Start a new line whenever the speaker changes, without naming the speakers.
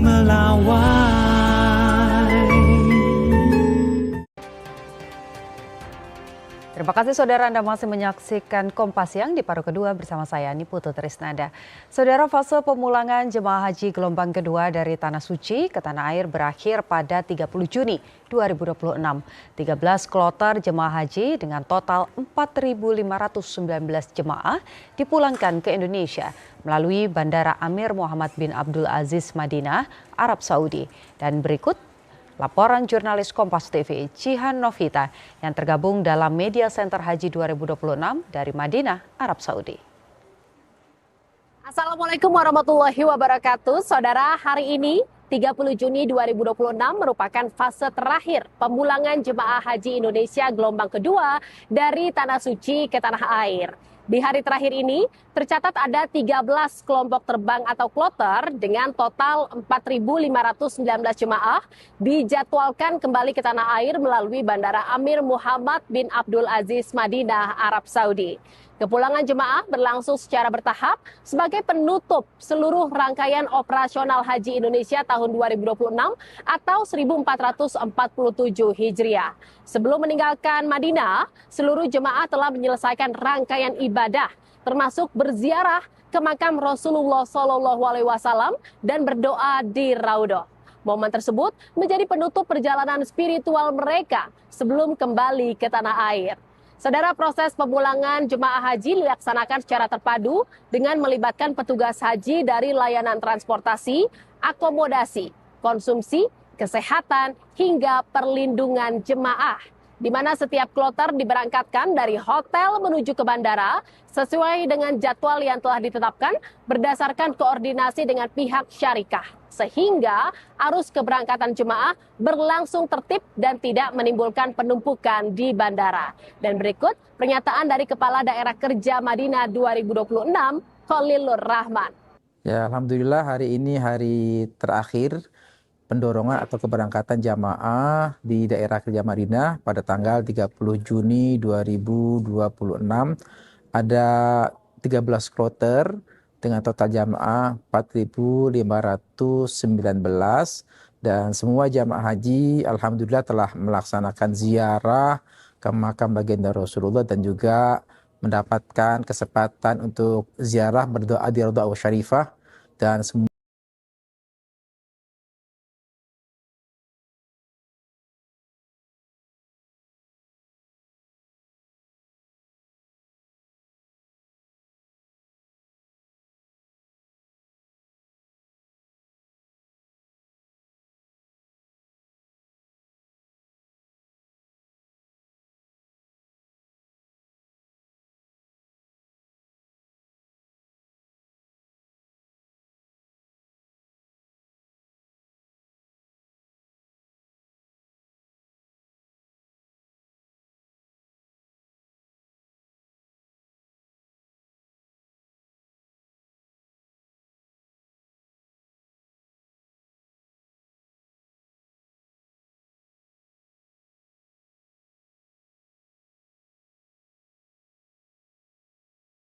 melawai.
Terima kasih saudara, Anda masih menyaksikan Kompas Siang di paruh kedua bersama saya Niputu Trisnanda. Saudara, fase pemulangan jemaah haji gelombang kedua dari Tanah Suci ke Tanah Air berakhir pada 30 Juni 2026. 13 kloter jemaah haji dengan total 4.519 jemaah dipulangkan ke Indonesia melalui Bandara Amir Muhammad bin Abdul Aziz Madinah, Arab Saudi. Dan berikut laporan jurnalis Kompas TV Cihan Novita yang tergabung dalam Media Center Haji 2026 dari Madinah, Arab Saudi.
Assalamualaikum warahmatullahi wabarakatuh. Saudara, hari ini 30 Juni 2026 merupakan fase terakhir pemulangan jemaah haji Indonesia gelombang kedua dari Tanah Suci ke Tanah Air. Di hari terakhir ini tercatat ada 13 kelompok terbang atau kloter dengan total 4.519 jemaah dijadwalkan kembali ke Tanah Air melalui Bandara Amir Muhammad bin Abdul Aziz Madinah, Arab Saudi. Kepulangan jemaah berlangsung secara bertahap sebagai penutup seluruh rangkaian operasional haji Indonesia tahun 2026 atau 1447 Hijriah. Sebelum meninggalkan Madinah, seluruh jemaah telah menyelesaikan rangkaian ibadah, termasuk berziarah ke makam Rasulullah SAW dan berdoa di Raudhah. Momen tersebut menjadi penutup perjalanan spiritual mereka sebelum kembali ke tanah air. Saudara, proses pemulangan jemaah haji dilaksanakan secara terpadu dengan melibatkan petugas haji dari layanan transportasi, akomodasi, konsumsi, kesehatan, hingga perlindungan jemaah, di mana setiap kloter diberangkatkan dari hotel menuju ke bandara sesuai dengan jadwal yang telah ditetapkan berdasarkan koordinasi dengan pihak syarikah, sehingga arus keberangkatan jemaah berlangsung tertib dan tidak menimbulkan penumpukan di bandara. Dan berikut pernyataan dari Kepala Daerah Kerja Madinah 2026, Khalilur Rahman.
Ya, alhamdulillah hari ini hari terakhir pendorongan atau keberangkatan jamaah di daerah kerja Madinah pada tanggal 30 Juni 2026. Ada 13 kloter dengan total jamaah 4.519 dan semua jamaah haji alhamdulillah telah melaksanakan ziarah ke makam baginda Rasulullah dan juga mendapatkan kesempatan untuk ziarah berdoa di Raudhah Syarifah dan semua